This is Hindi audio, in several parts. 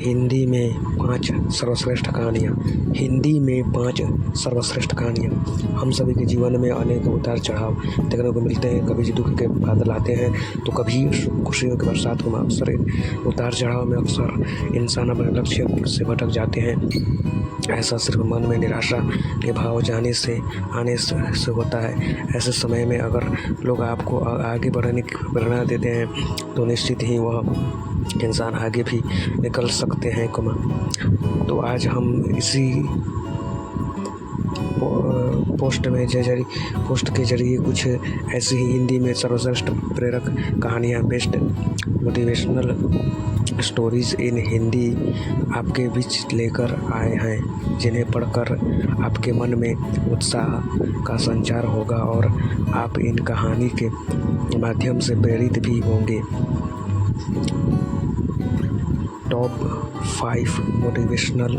हिंदी में 5 सर्वश्रेष्ठ कहानियाँ। हिंदी में 5 सर्वश्रेष्ठ कहानियाँ। हम सभी के जीवन में अनेक उतार चढ़ाव देखने को मिलते हैं। कभी दुख के बादल आते हैं तो कभी खुशियों के बरसात में अक्सर उतार चढ़ाव में अक्सर इंसान अपने लक्ष्य से भटक जाते हैं। ऐसा सिर्फ मन में निराशा के भाव आने से होता है। ऐसे समय में अगर लोग आपको आगे बढ़ने की प्रेरणा देते हैं तो निश्चित ही वह इंसान आगे भी निकल सकते हैं। तो आज हम इसी पोस्ट के जरिए कुछ ऐसी ही हिंदी में सर्वश्रेष्ठ प्रेरक कहानियाँ, best motivational stories in Hindi आपके बीच लेकर आए हैं, जिन्हें पढ़कर आपके मन में उत्साह का संचार होगा और आप इन कहानी के माध्यम से प्रेरित भी होंगे। Top 5 motivational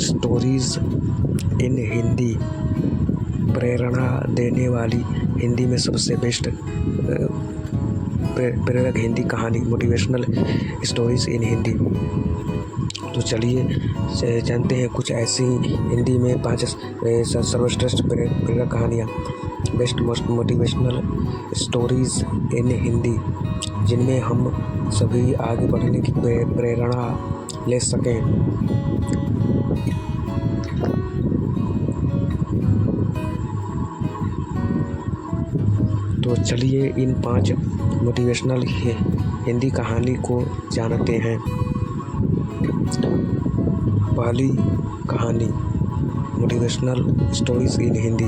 stories in Hindi. प्रेरणा देने वाली हिंदी में सबसे बेस्ट प्रेरक हिंदी कहानी, मोटिवेशनल स्टोरीज इन हिंदी। तो चलिए जानते हैं कुछ ऐसी हिंदी में 5 सर्वश्रेष्ठ प्रेरक कहानियाँ, best motivational stories in Hindi, जिनमें हम सभी आगे बढ़ने की प्रेरणा ले सकें। तो चलिए इन 5 मोटिवेशनल हिंदी कहानी को जानते हैं। पहली कहानी, मोटिवेशनल स्टोरीज इन हिंदी।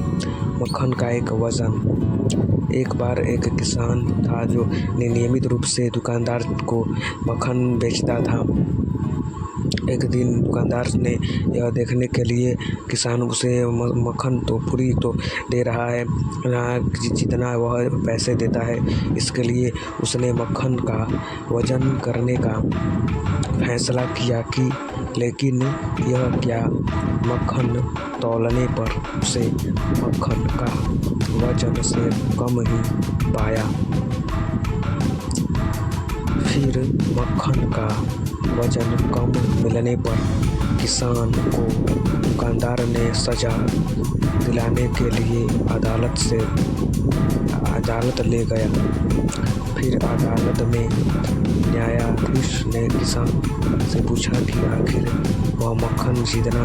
मक्खन का एक वजन। एक बार एक किसान था जो नियमित रूप से दुकानदार को मक्खन बेचता था। एक दिन दुकानदार ने यह देखने के लिए किसान उसे मक्खन तो पूरी तो दे रहा है जितना वह पैसे देता है, इसके लिए उसने मक्खन का वजन करने का फैसला किया कि लेकिन यह क्या, मक्खन तौलने पर उसे मक्खन का वजन से कम ही पाया। फिर मक्खन का वजन कम मिलने पर किसान को दुकानदार ने सजा दिलाने के लिए अदालत ले गया। फिर अदालत में न्यायाधीश ने किसान से पूछा कि आखिर वह मक्खन जितना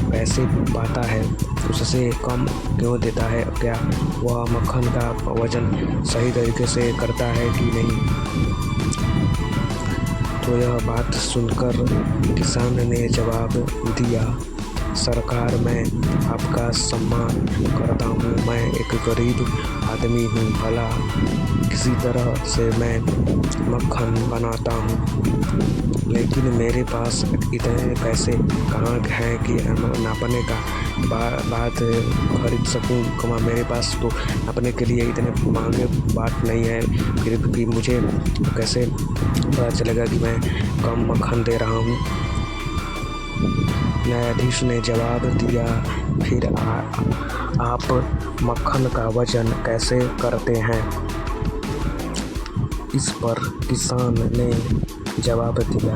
पैसे पाता है उससे कम क्यों देता है, क्या वह मक्खन का वजन सही तरीके से करता है कि नहीं। तो यह बात सुनकर किसान ने जवाब दिया, सरकार, मैं आपका सम्मान करता हूँ, मैं एक गरीब आदमी हूँ, भला किसी तरह से मैं मक्खन बनाता हूँ, लेकिन मेरे पास इतने पैसे कहाँ हैं कि नापने का बात खरीद सकूँ। मेरे पास तो नापने के लिए इतने महंगे बात नहीं है, फिर भी मुझे कैसे पता चलेगा कि मैं कम मक्खन दे रहा हूँ। न्यायाधीश ने जवाब दिया, फिर आप मक्खन का वजन कैसे करते हैं। इस पर किसान ने जवाब दिया,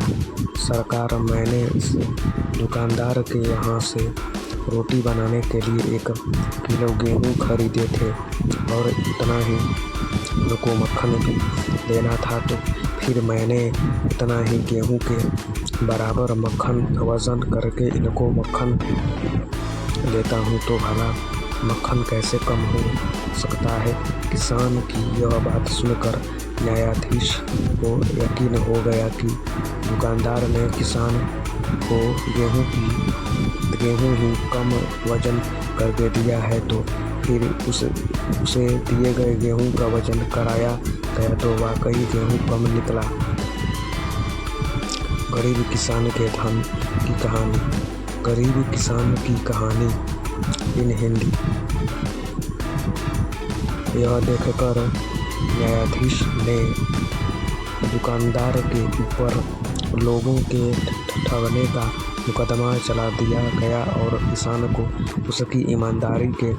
सरकार, मैंने इस दुकानदार के यहाँ से रोटी बनाने के लिए 1 किलो गेहूँ खरीदे थे और इतना ही उनको मक्खन भी देना था, तो फिर मैंने इतना ही गेहूँ के बराबर मक्खन वज़न करके इनको मक्खन देता हूँ, तो भला मक्खन कैसे कम हो सकता है। किसान की यह बात सुनकर न्यायाधीश को यकीन हो गया कि दुकानदार ने किसान को गेहूँ ही कम वजन करके दिया है, तो फिर उसे दिए गए गेहूँ का वजन कराया गया तो वाकई गेहूँ कम निकला। गरीब किसान के धन की कहानी। गरीब किसान की कहानी इन हिंदी। यह देखकर न्यायाधीश ने दुकानदार के ऊपर लोगों के ठगने का मुकदमा चला दिया गया और किसान को उसकी ईमानदारी के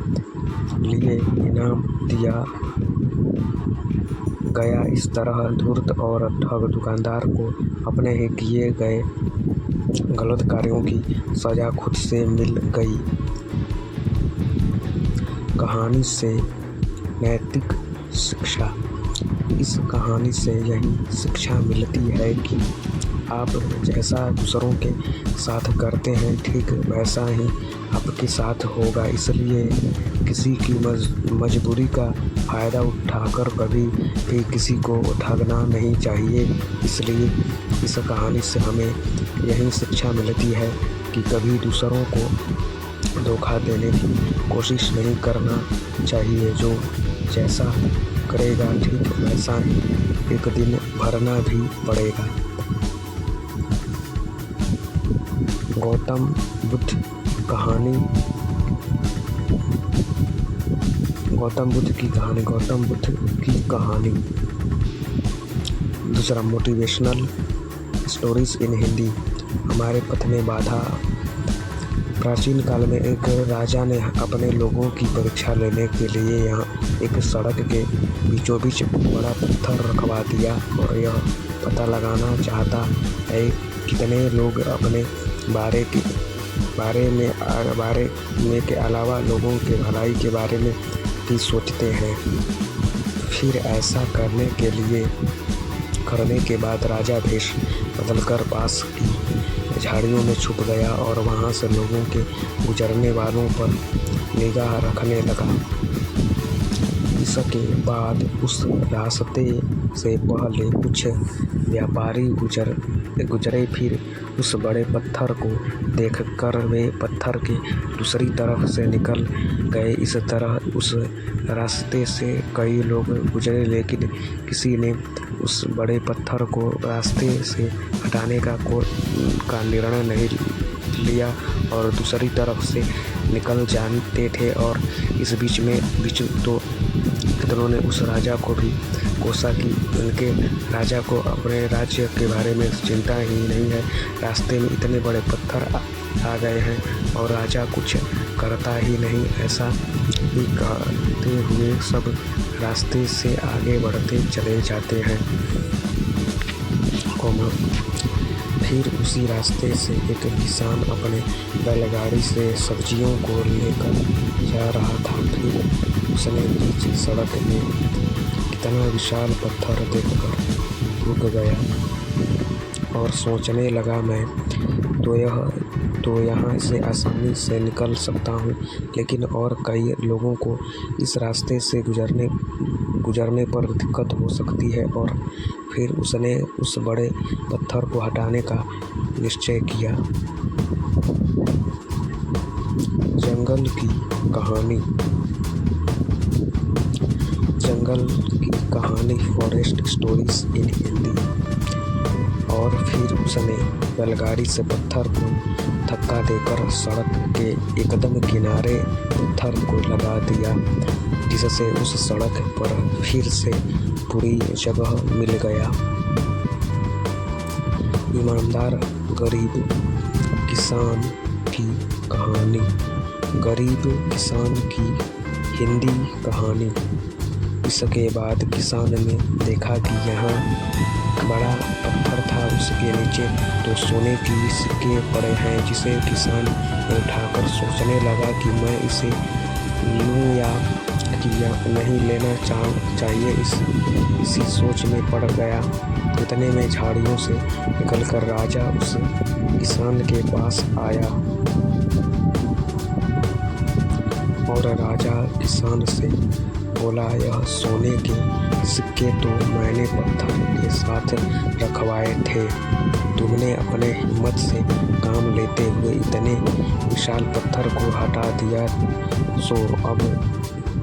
लिए इनाम दिया गया। इस तरह धूर्त और ठग दुकानदार को अपने ही किए गए गलत कार्यों की सजा खुद से मिल गई। कहानी से नैतिक शिक्षा। इस कहानी से यही शिक्षा मिलती है कि आप जैसा दूसरों के साथ करते हैं ठीक वैसा ही आपके साथ होगा। इसलिए किसी की मजबूरी का फ़ायदा उठाकर कभी भी किसी को ठगना नहीं चाहिए। इसलिए इस कहानी से हमें यही शिक्षा मिलती है कि कभी दूसरों को धोखा देने की कोशिश नहीं करना चाहिए। जो जैसा करेगा ठीक वैसा ही एक दिन भरना भी पड़ेगा। गौतम बुद्ध कहानी। गौतम बुद्ध की कहानी। दूसरा, मोटिवेशनल स्टोरीज इन हिंदी। हमारे पथ में बाधा। प्राचीन काल में एक राजा ने अपने लोगों की परीक्षा लेने के लिए यहाँ एक सड़क के बीचों बीच बड़ा पत्थर रखवा दिया और यह पता लगाना चाहता है कितने लोग अपने बारे में के अलावा लोगों के भलाई के बारे में भी सोचते हैं। फिर ऐसा करने के बाद राजा भेष बदलकर पास की झाड़ियों में छुप गया और वहां से लोगों के गुजरने वालों पर निगाह रखने लगा। इसके बाद उस रास्ते से पहले कुछ व्यापारी गुजरे। फिर उस बड़े पत्थर को देखकर वे पत्थर के दूसरी तरफ से निकल गए। इस तरह उस रास्ते से कई लोग गुजरे, लेकिन किसी ने उस बड़े पत्थर को रास्ते से हटाने का निर्णय नहीं लिया और दूसरी तरफ से निकल जाते थे। और इस बीच तो कितनों ने उस राजा को भी कोसा कि उनके राजा को अपने राज्य के बारे में चिंता ही नहीं है। रास्ते में इतने बड़े पत्थर आ गए हैं और राजा कुछ करता ही नहीं। ऐसा ही कहते हुए सब रास्ते से आगे बढ़ते चले जाते हैं। फिर उसी रास्ते से एक किसान अपने बैलगाड़ी से सब्जियों को लेकर जा रहा था। फिर उसने बीच सड़क में कितना विशाल पत्थर देखकर रुक गया और सोचने लगा, मैं तो यहाँ से आसानी से निकल सकता हूँ, लेकिन और कई लोगों को इस रास्ते से गुजरने पर दिक्कत हो सकती है। और फिर उसने उस बड़े पत्थर को हटाने का निश्चय किया। जंगल की कहानी फॉरेस्ट स्टोरीज इन हिंदी। और फिर उसने बैलगाड़ी से पत्थर को धक्का देकर सड़क के एकदम किनारे पत्थर को लगा दिया, जिससे उस सड़क पर फिर से पूरी जगह मिल गया। ईमानदार गरीब किसान की कहानी। गरीब किसान की हिंदी कहानी। इसके बाद किसान ने देखा कि यहाँ बड़ा पत्थर था, उसके नीचे तो सोने के सिक्के पड़े हैं, जिसे किसान उठाकर सोचने लगा कि मैं इसे लूँ या नहीं लेना चाहिए। इसी सोच में पड़ गया। इतने में झाड़ियों से निकलकर राजा उस किसान के पास आया और राजा किसान से बोला, यह सोने के सिक्के तो मैंने पत्थर के साथ रखवाए थे। तुमने अपने हिम्मत से काम लेते हुए इतने विशाल पत्थर को हटा दिया, सो अब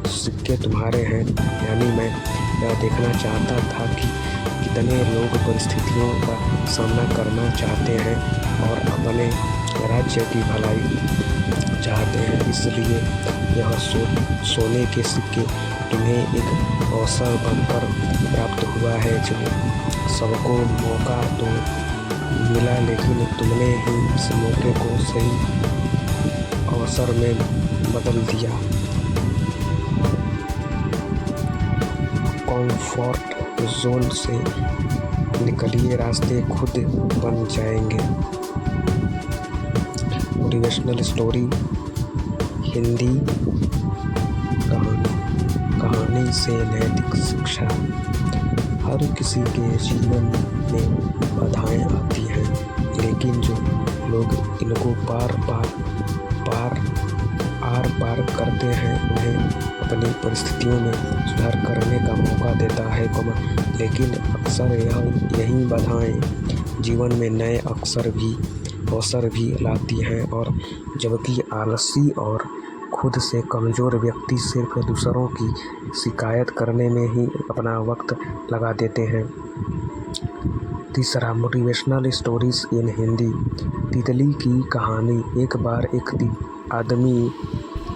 सिक्के तुम्हारे हैं। यानी मैं यह देखना चाहता था कि कितने लोग परिस्थितियों का सामना करना चाहते हैं और अपने राज्य की भलाई चाहते हैं। इसलिए यह सोने के सिक्के तुम्हें एक अवसर बनकर प्राप्त हुआ है। जो सबको मौका तो मिला, लेकिन तुमने ही इस मौके को सही अवसर में बदल दिया। कॉम्फर्ट जोन से निकलिए, रास्ते खुद बन जाएंगे। Motivational story Hindi. कहानी से नैतिक शिक्षा। हर किसी के जीवन में बाधाएं आती हैं, लेकिन जो लोग इनको आर पार करते हैं उन्हें अपनी परिस्थितियों में सुधार करने का मौका देता है। लेकिन अक्सर यही बाधाएं जीवन में नए अवसर भी लाती हैं, और जबकि आलसी और खुद से कमज़ोर व्यक्ति सिर्फ दूसरों की शिकायत करने में ही अपना वक्त लगा देते हैं। तीसरा, मोटिवेशनल स्टोरीज इन हिंदी। तितली की कहानी। एक बार एक आदमी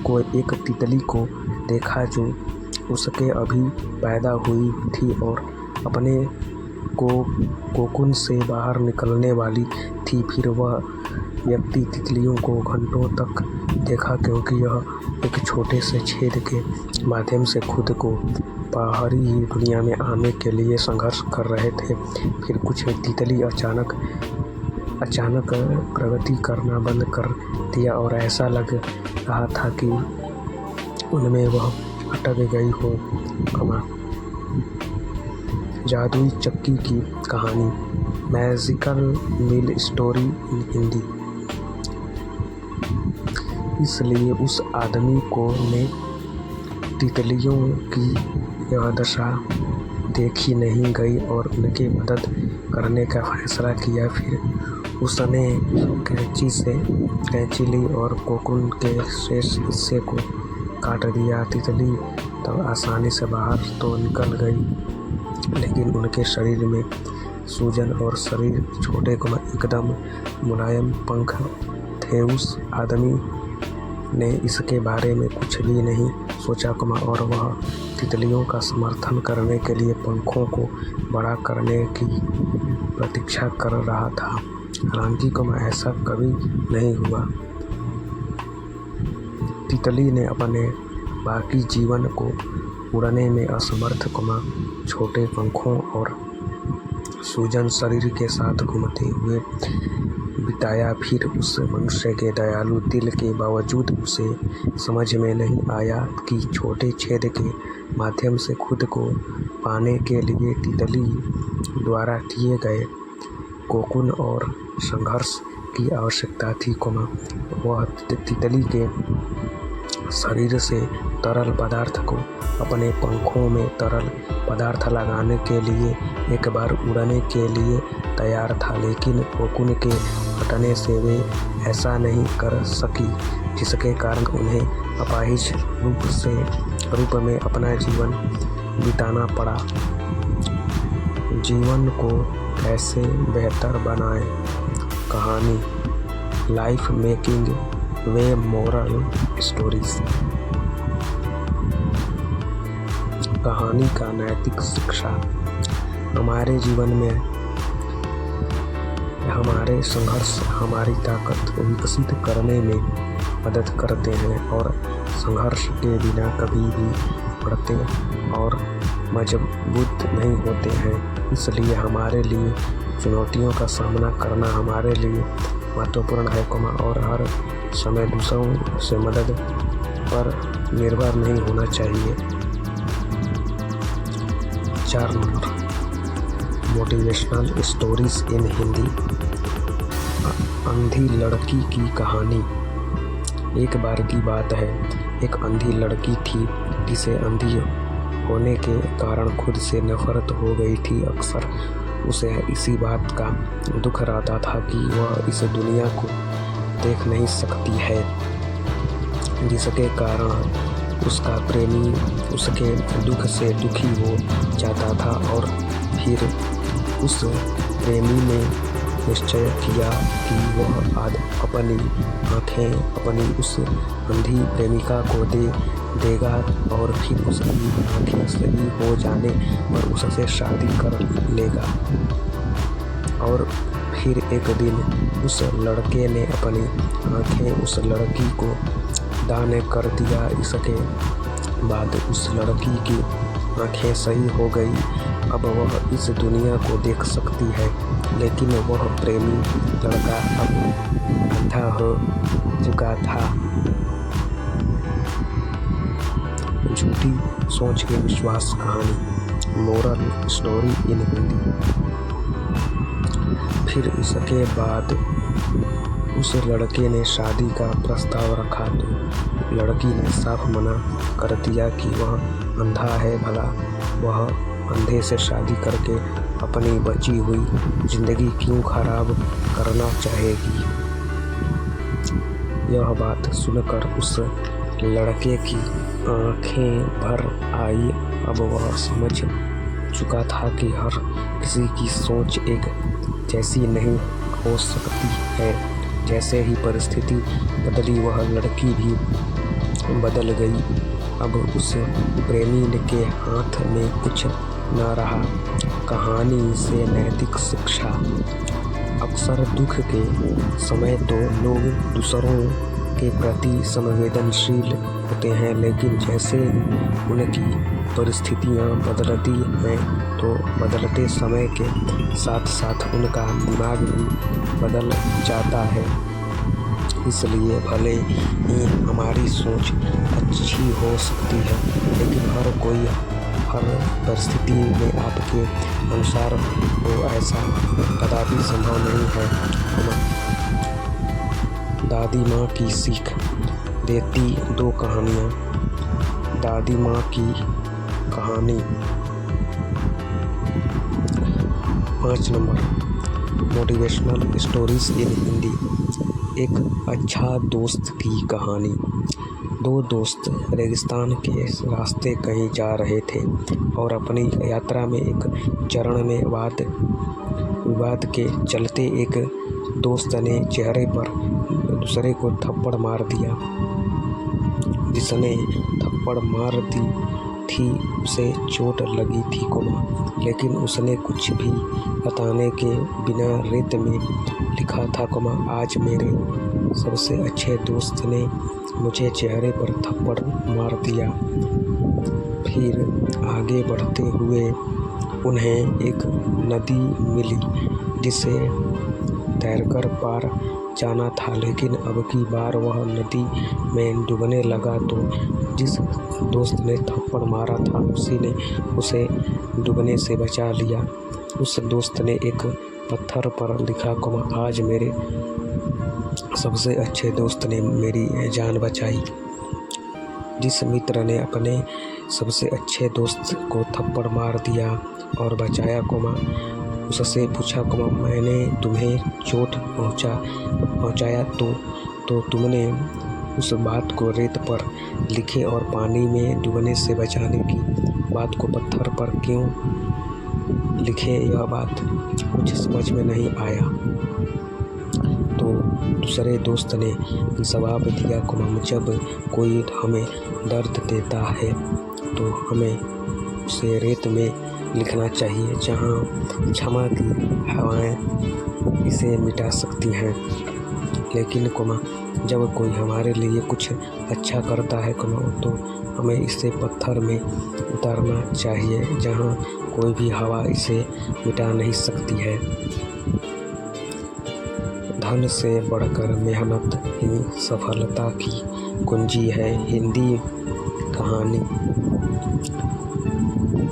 को एक तितली को देखा जो उसके अभी पैदा हुई थी और अपने कोकून से बाहर निकलने वाली थी। फिर वह व्यक्ति तितलियों को घंटों तक देखा, क्योंकि यह एक छोटे से छेद के माध्यम से खुद को बाहरी दुनिया में आने के लिए संघर्ष कर रहे थे। फिर कुछ तितली अचानक प्रगति करना बंद कर दिया और ऐसा लग रहा था कि उनमें वह अटक गई हो। जादुई चक्की की कहानी। Magical mill story in Hindi. इसलिए उस आदमी ने तितलियों की यह दशा देखी नहीं गई और उनकी मदद करने का फैसला किया। फिर उसने कैंची ली और कोकून के शेष हिस्से को काट दिया। तितली तब आसानी से बाहर तो निकल गई, लेकिन उनके शरीर में सूजन और शरीर छोटे एकदम मुलायम पंख थे। उस आदमी ने इसके बारे में कुछ भी नहीं सोचा और वह तितलियों का समर्थन करने के लिए पंखों को बड़ा करने की प्रतीक्षा कर रहा था। हालांकि ऐसा कभी नहीं हुआ। तितली ने अपने बाकी जीवन को उड़ने में असमर्थ छोटे पंखों और सूजन शरीर के साथ घूमते हुए बिताया। फिर उस मनुष्य के दयालु दिल के बावजूद उसे समझ में नहीं आया कि छोटे छेद के माध्यम से खुद को पाने के लिए तितली द्वारा किए गए कोकून और संघर्ष की आवश्यकता थी। वह तितली के शरीर से तरल पदार्थ को अपने पंखों में तरल पदार्थ लगाने के लिए एक बार उड़ने के लिए तैयार था, लेकिन कोकून के हटने से वे ऐसा नहीं कर सकी, जिसके कारण उन्हें अपाहिज रूप में अपना जीवन बिताना पड़ा। जीवन को कैसे बेहतर बनाएं। कहानी। लाइफ मेकिंग वे मोरल स्टोरीज। कहानी का नैतिक शिक्षा। हमारे जीवन में हमारे संघर्ष हमारी ताकत विकसित करने में मदद करते हैं और संघर्ष के बिना कभी भी बढ़ते और मजबूत नहीं होते हैं। इसलिए हमारे लिए चुनौतियों का सामना करना हमारे लिए महत्वपूर्ण है और हर समय दूसरों से मदद पर निर्भर नहीं होना चाहिए। 4 number, motivational stories in Hindi. अंधी लड़की की कहानी। एक बार की बात है, एक अंधी लड़की थी जिसे अंधी होने के कारण खुद से नफरत हो गई थी। अक्सर उसे इसी बात का दुख रहता था कि वह इस दुनिया को देख नहीं सकती है, जिसके कारण उसका प्रेमी उसके दुख से दुखी हो जाता था। और फिर उस प्रेमी ने निश्चय किया कि वह आज अपनी आँखें अपनी उस अंधी प्रेमिका को दे देगा और फिर उसकी आँखें सही हो जाने पर उससे शादी कर लेगा। और फिर एक दिन उस लड़के ने अपनी आँखें उस लड़की को दान कर दिया। इसके बाद उस लड़की की आँखें सही हो गई। अब वह इस दुनिया को देख सकती है, लेकिन वह प्रेमी लड़का अब अंधा हो चुका था। झूठी सोच के विश्वास कहानी, मोरल स्टोरी इन हिंदी। फिर इसके बाद उस लड़के ने शादी का प्रस्ताव रखा तो लड़की ने साफ मना कर दिया कि वह अंधा है, भला वह अंधे से शादी करके अपनी बची हुई जिंदगी क्यों खराब करना चाहेगी। यह बात सुनकर उस लड़के की आंखें भर आई। अब वह समझ चुका था कि हर किसी की सोच एक जैसी नहीं हो सकती है। जैसे ही परिस्थिति बदली वह लड़की भी बदल गई। अब उस प्रेमी के हाथ में कुछ न रहा। कहानी से नैतिक शिक्षा। अक्सर दुख के समय तो लोग दूसरों के प्रति संवेदनशील होते हैं, लेकिन जैसे उनकी परिस्थितियां बदलती हैं तो बदलते समय के साथ साथ उनका दिमाग भी बदल जाता है। इसलिए भले ही हमारी सोच अच्छी हो सकती है, लेकिन हर कोई हर परिस्थिति में आपके अनुसार हो ऐसा कदापि संभव नहीं है। दादी माँ की सीख देती दो कहानियाँ। दादी माँ की कहानी। 5 number, motivational stories in Hindi. एक अच्छा दोस्त की कहानी। 2 दोस्त रेगिस्तान के रास्ते कहीं जा रहे थे और अपनी यात्रा में एक चरण में विवाद के चलते एक दोस्त ने चेहरे पर दूसरे को थप्पड़ मार दिया। जिसने थप्पड़ मार दी थी उसे चोट लगी थी, लेकिन उसने कुछ भी बताने के बिना रेत में लिखा था, आज मेरे सबसे अच्छे दोस्त ने मुझे चेहरे पर थप्पड़ मार दिया। फिर आगे बढ़ते हुए उन्हें एक नदी मिली जिसे तैरकर पार जाना था, लेकिन अब की बार वह नदी में डूबने लगा तो जिस दोस्त ने थप्पड़ मारा था उसी ने उसे डूबने से बचा लिया। उस दोस्त ने एक पत्थर पर लिखा, आज मेरे सबसे अच्छे दोस्त ने मेरी जान बचाई। जिस मित्र ने अपने सबसे अच्छे दोस्त को थप्पड़ मार दिया और बचाया, उससे पूछा, मैंने तुम्हें चोट पहुंचाया तो तुमने उस बात को रेत पर लिखे और पानी में डूबने से बचाने की बात को पत्थर पर क्यों लिखे? यह बात कुछ समझ में नहीं आया। तो दूसरे दोस्त ने जवाब दिया, जब कोई हमें दर्द देता है तो हमें उसे रेत में लिखना चाहिए, जहाँ क्षमा की हवाएं इसे मिटा सकती हैं। लेकिन जब कोई हमारे लिए कुछ अच्छा करता है तो हमें इसे पत्थर में उतारना चाहिए, जहाँ कोई भी हवा इसे मिटा नहीं सकती है। धन से बढ़कर मेहनत ही सफलता की कुंजी है। हिंदी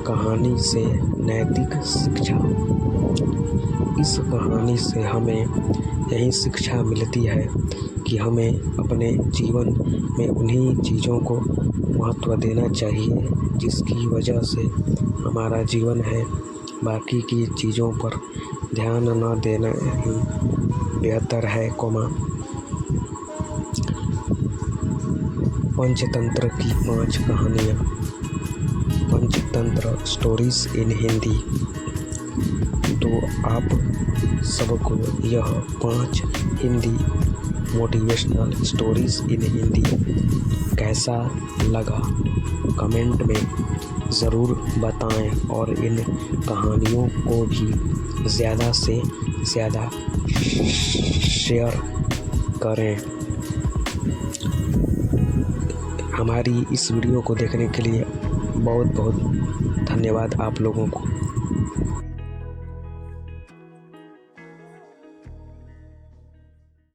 कहानी से नैतिक शिक्षा। इस कहानी से हमें यही शिक्षा मिलती है कि हमें अपने जीवन में उन्हीं चीज़ों को महत्व देना चाहिए जिसकी वजह से हमारा जीवन है। बाकी की चीज़ों पर ध्यान न देना ही बेहतर है। पंचतंत्र की 5 कहानियाँ। Panchatantra stories in Hindi. तो आप सबको यह 5 Hindi motivational stories in Hindi कैसा लगा कमेंट में ज़रूर बताएं और इन कहानियों को भी ज़्यादा से ज़्यादा शेयर करें। हमारी इस वीडियो को देखने के लिए बहुत बहुत धन्यवाद आप लोगों को।